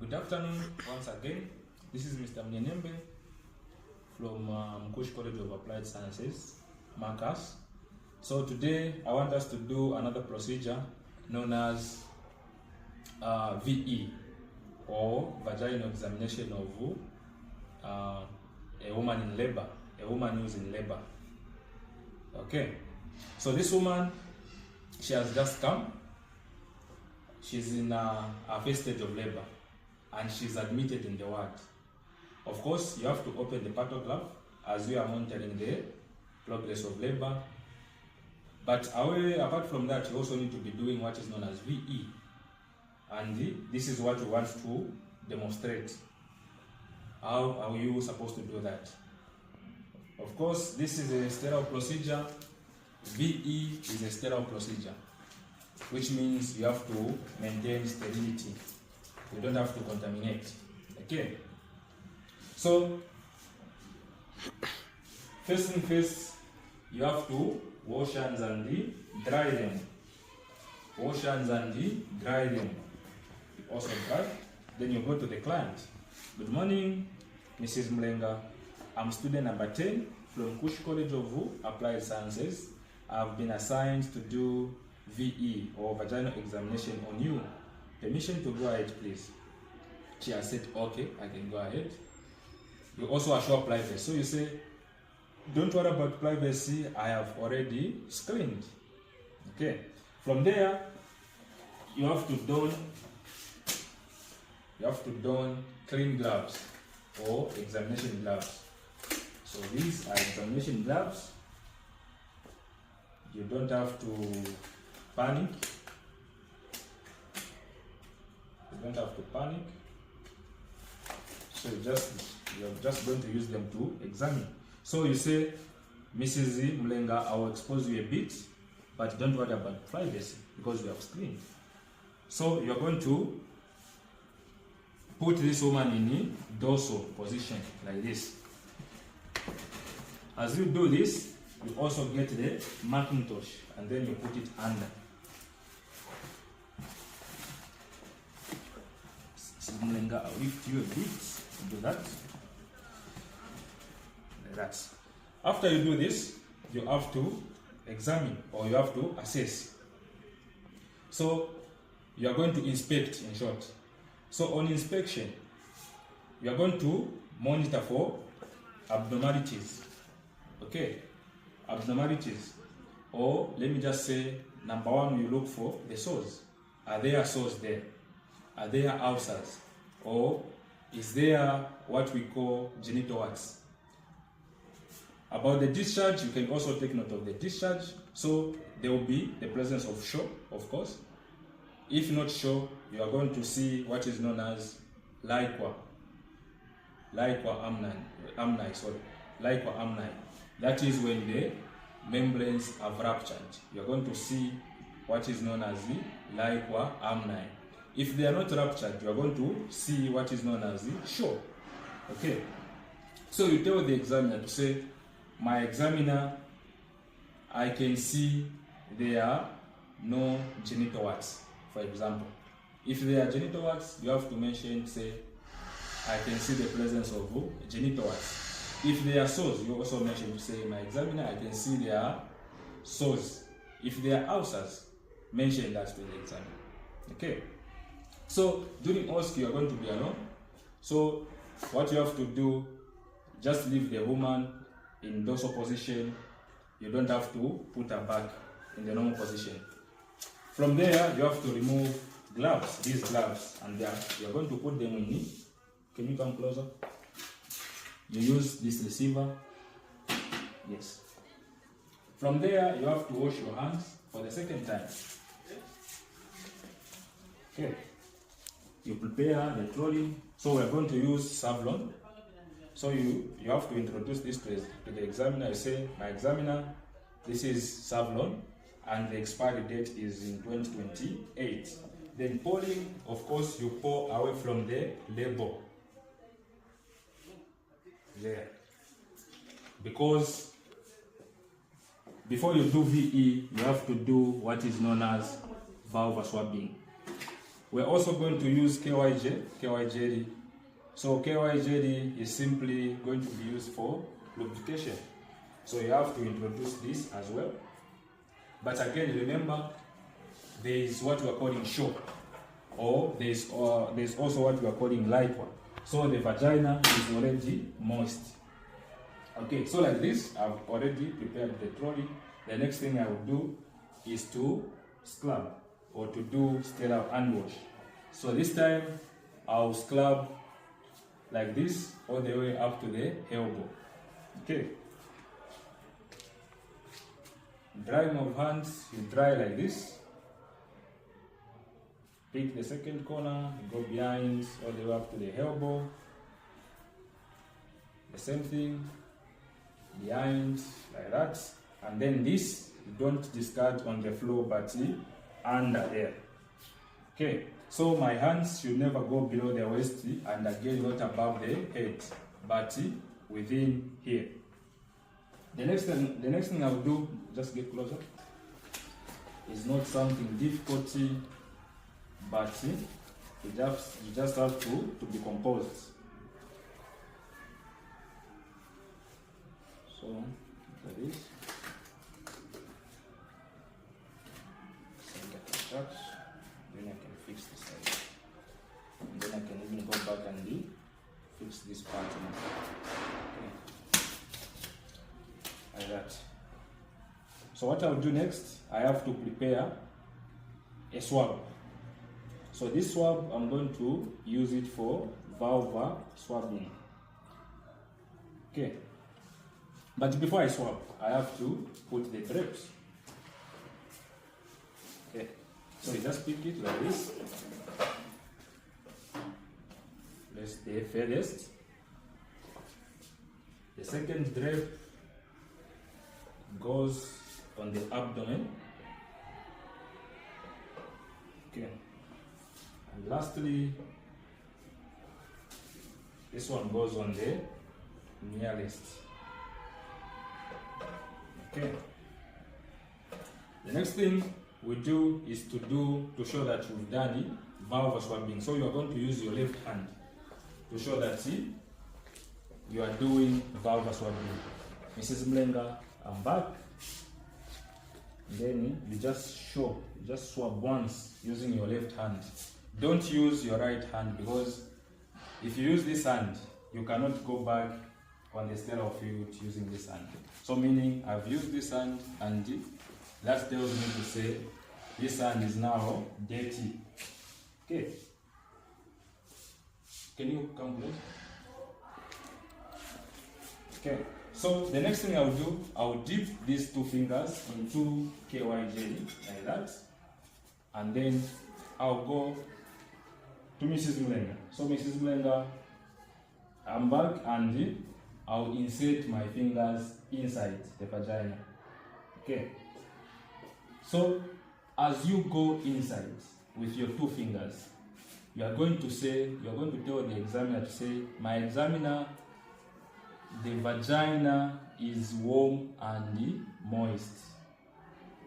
Good afternoon once again. This is Mr. Mnyenyembe from Mkush College of Applied Sciences, Marcus. So today I want us to do another procedure known as VE, or vaginal examination of a woman in labor, a woman who's in labor. Okay, so this woman, she has just come. She's in her first stage of labor and she's admitted in the ward. Of course, you have to open the pantograph as you are monitoring the progress of labor. But apart from that, you also need to be doing what is known as VE. And this is what we want to demonstrate. How are you supposed to do that? Of course, this is a sterile procedure. VE is a sterile procedure, which means you have to maintain sterility. You don't have to contaminate. Okay? So, first thing first, you have to wash hands and dry them. Wash hands and dry them. Also dry. Then you go to the client. Good morning, Mrs. Mlenga. I'm student number 10 from Mkush College of Applied Sciences. I've been assigned to do VE, or vaginal examination, on you. Permission to go ahead, please. She has said, okay, I can go ahead. You also assure privacy. So you say, don't worry about privacy, I have already screened. Okay. From there, you have to don clean gloves or examination gloves. So these are examination gloves. You don't have to panic. You don't have to panic. So you're just going to use them to examine. So you say, Mrs. Mlenga, I will expose you a bit, but don't worry about privacy because we have screened. So you're going to put this woman in a dorsal position like this. As you do this, you also get the Macintosh and then you put it under. Mlenga, I'll lift you a bit. Do that. Like that. After you do this, you have to examine, or you have to assess. So you are going to inspect, in short. So on inspection, you are going to monitor for abnormalities. Okay, abnormalities. Or let me just say, number one, you look for the sores. Are there sores there? Are there ulcers? Or is there what we call genital warts? About the discharge, you can also take note of the discharge. So there will be the presence of show, of course. If not show, you are going to see what is known as liqua amni. That is when the membranes have ruptured. You are going to see what is known as the liqua amni. If they are not ruptured, you are going to see what is known as the show. Okay. So you tell the examiner to say, my examiner, I can see there are no genital warts, for example. If there are genital warts, you have to mention, say, I can see the presence of genital warts. If there are sores, you also mention to say, my examiner, I can see there are sores. If there are ulcers, mention that to the examiner. Okay. So during OSCE, you are going to be alone. So what you have to do, just leave the woman in dorsal position. You don't have to put her back in the normal position. From there, you have to remove gloves, these gloves, and you are going to put them in. Can you come closer? You use this receiver. Yes. From there, you have to wash your hands for the second time. Okay. You prepare the trolley. So we are going to use Savlon. So you have to introduce this to the examiner. You say, my examiner, this is Savlon, and the expiry date is in 2028. Then pouring, of course, you pour away from the label. There. Because before you do VE, you have to do what is known as vulval swabbing. We're also going to use KY jelly. So KY jelly is simply going to be used for lubrication. So you have to introduce this as well. But again, remember, there is what we are calling shock, or there's also what we are calling light one. So the vagina is already moist. Okay, so like this, I've already prepared the trolley. The next thing I will do is to scrub, or to do sterile hand wash. So this time I'll scrub like this all the way up to the elbow. Okay. Drying of hands, you dry like this. Pick the second corner, you go behind all the way up to the elbow. The same thing, behind like that. And then this, you don't discard on the floor but under there. Okay, so my hands should never go below the waist, and again not above the head, but within here. The next thing I will do, just get closer, is not something difficult, but you just have to be composed. So like this. Then I can fix this side. And then I can even go back and fix this part. Okay. Like that. So what I'll do next, I have to prepare a swab. So this swab, I'm going to use it for vulvar swabbing. Okay. But before I swab, I have to put the drapes. Okay. So you just pick it like this. Place the furthest. The second drape goes on the abdomen. Okay. And lastly, this one goes on the nearest. Okay. The next thing we do is to show that you've done vulvar swabbing. So you are going to use your left hand to show that you are doing vulvar swabbing. Mrs. Mlenga, I'm back. Then you just swab once using your left hand. Don't use your right hand, because if you use this hand, you cannot go back on the sterile field using this hand. So meaning I've used this hand, and that tells me to say this hand is now dirty. Okay. Can you come close? Okay. So the next thing I'll do, I'll dip these two fingers into KY jelly like that, and then I'll go to Mrs. Mlenga. So Mrs. Mlenga, I'm back, and I'll insert my fingers inside the vagina. Okay. So as you go inside with your two fingers, you are going to tell the examiner to say, my examiner, the vagina is warm and moist.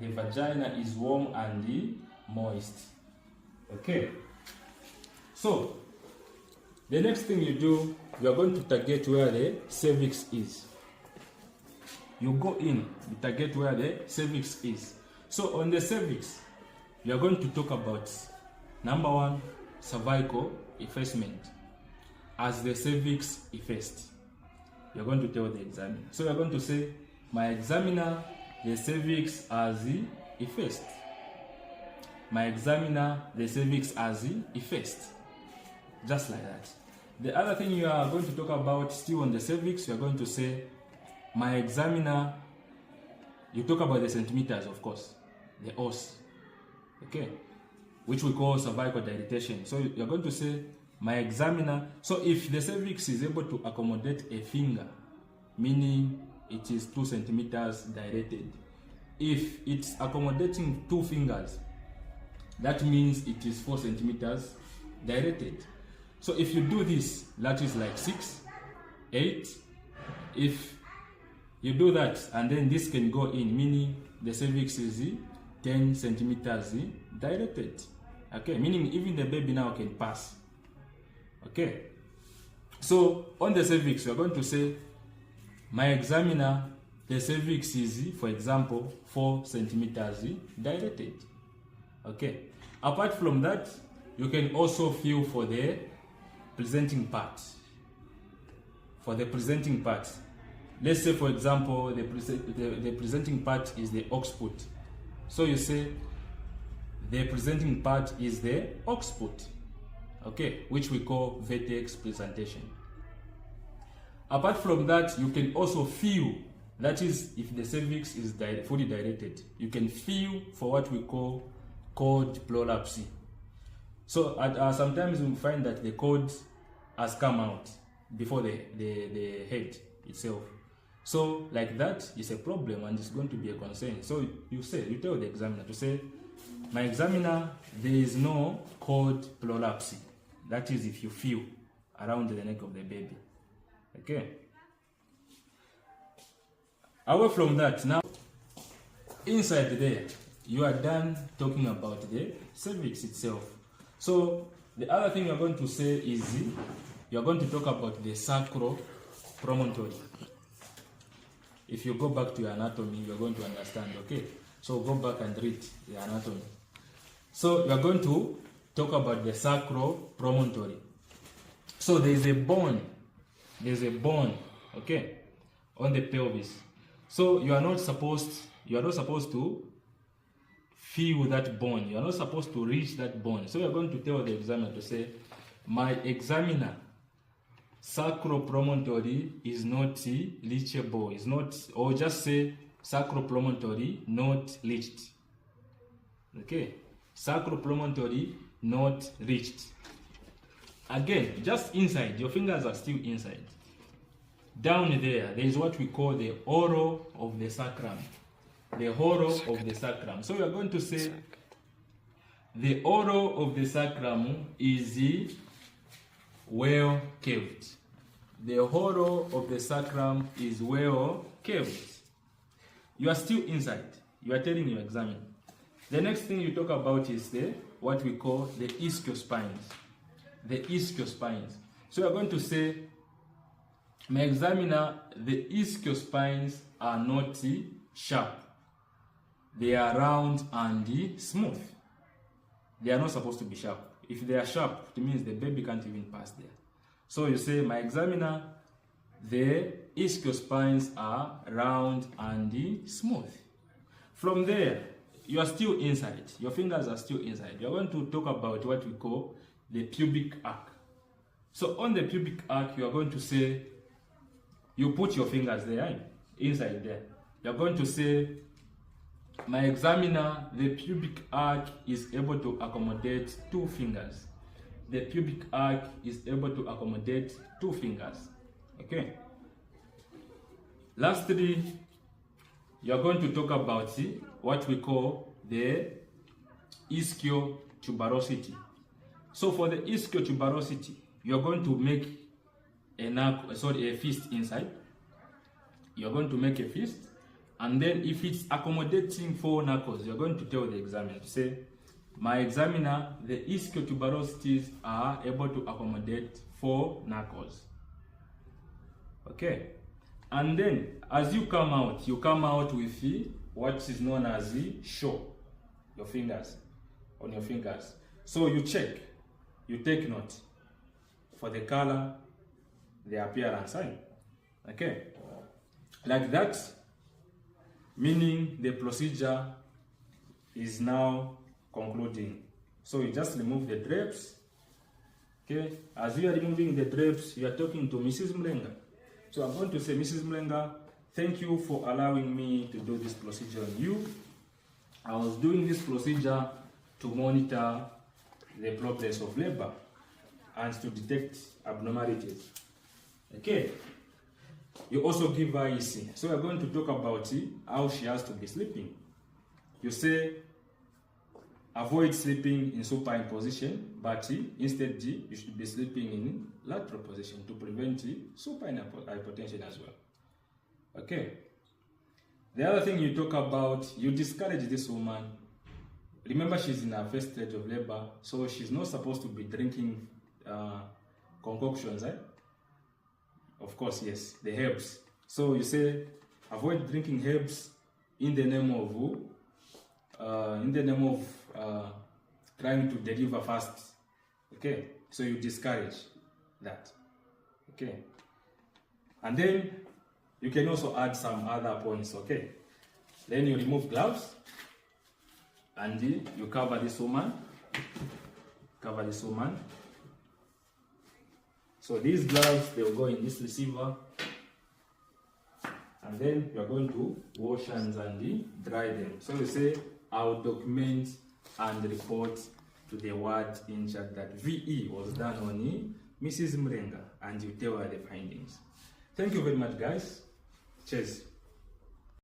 The vagina is warm and moist. Okay. So the next thing you do, you are going to target where the cervix is. You go in, you target where the cervix is. So on the cervix, you are going to talk about, number one, cervical effacement. As the cervix effaced, you're going to tell the examiner. So you're going to say, my examiner, the cervix as effaced. My examiner, the cervix as effaced. Just like that. The other thing you are going to talk about, still on the cervix, you are going to say, my examiner, you talk about the centimeters, of course, the os, okay, which we call cervical dilatation. So you're going to say, my examiner. So if the cervix is able to accommodate a finger, meaning it is 2 centimeters dilated. If it's accommodating 2 fingers, that means it is 4 centimeters dilated. So if you do this, that is like 6, 8. If you do that, and then this can go in, meaning the cervix is 10 centimeters dilated. Okay, meaning even the baby now can pass. Okay, so on the cervix, we are going to say, my examiner, the cervix is, for example, 4 centimeters dilated. Okay, apart from that, you can also feel for the presenting part. For the presenting part, let's say, for example, the presenting part is the occiput. So you say the presenting part is the occiput, okay, which we call vertex presentation. Apart from that, you can also feel, that is, if the cervix is fully dilated, you can feel for what we call cord prolapse. So sometimes we find that the cord has come out before the head itself. So like that is a problem and it's going to be a concern. So you tell the examiner to say, my examiner, there is no cord prolapse. That is if you feel around the neck of the baby. Okay. Away from that, now inside there, you are done talking about the cervix itself. So the other thing you're going to say is you're going to talk about the sacral promontory. If you go back to your anatomy, you're going to understand, okay? So go back and read the anatomy. So you're going to talk about the sacral promontory. So there's a bone, okay, on the pelvis. So you are not supposed to feel that bone. You are not supposed to reach that bone. So you're going to tell the examiner to say, my examiner, sacral promontory is not reachable, is not, or just say sacral promontory not reached. Okay, sacral promontory not reached. Again, just inside, your fingers are still inside. Down there is what we call the oral of the sacrum. The oral of the sacrum. So we are going to say the oral of the sacrum is well curved. The oral of the sacrum is well curved. You are still inside. You are telling your examiner. The next thing you talk about is what we call the ischiospines. The ischiospines. So we are going to say, my examiner, the ischiospines are not sharp. They are round and smooth. They are not supposed to be sharp. If they are sharp, it means the baby can't even pass there. So you say, my examiner, the ischiospines are round and smooth. From there, you are still inside. Your fingers are still inside. You are going to talk about what we call the pubic arc. So on the pubic arc, you are going to say, you put your fingers there, inside there. You are going to say, my examiner, the pubic arc is able to accommodate 2 fingers. The pubic arc is able to accommodate 2 fingers. Okay. Lastly, you are going to talk about what we call the ischiotuberosity. So for the ischiotuberosity, you are going to make a fist inside. You are going to make a fist. And then if it's accommodating 4 knuckles, you're going to tell the examiner to say, my examiner, the ischiotuberosities are able to accommodate 4 knuckles. Okay. And then as you come out with what is known as the show, your fingers, on your fingers. So you check, you take note for the color, the appearance, right? Okay. Like that. Meaning the procedure is now concluding. So you just remove the drapes. Okay, as you are removing the drapes, you are talking to Mrs. Mlenga. So I'm going to say, Mrs. Mlenga, thank you for allowing me to do this procedure on you. I was doing this procedure to monitor the progress of labor and to detect abnormalities. Okay. You also give her EC. So we're going to talk about how she has to be sleeping. You say, avoid sleeping in supine position, but instead you should be sleeping in lateral position to prevent supine hypotension as well. Okay. The other thing you talk about, you discourage this woman remember she's in her first stage of labor, so she's not supposed to be drinking concoctions, eh? Of course, yes, the herbs. So you say avoid drinking herbs in the name of trying to deliver fast. Okay, so you discourage that. Okay, and then you can also add some other points. Okay, then you remove gloves and you cover this woman. Cover this woman. So these gloves, they will go in this receiver, and then you are going to wash hands and dry them. So you say, I will document and report to the ward in charge that VE was done on Mrs. Mrenga, and you tell her the findings. Thank you very much, guys. Cheers.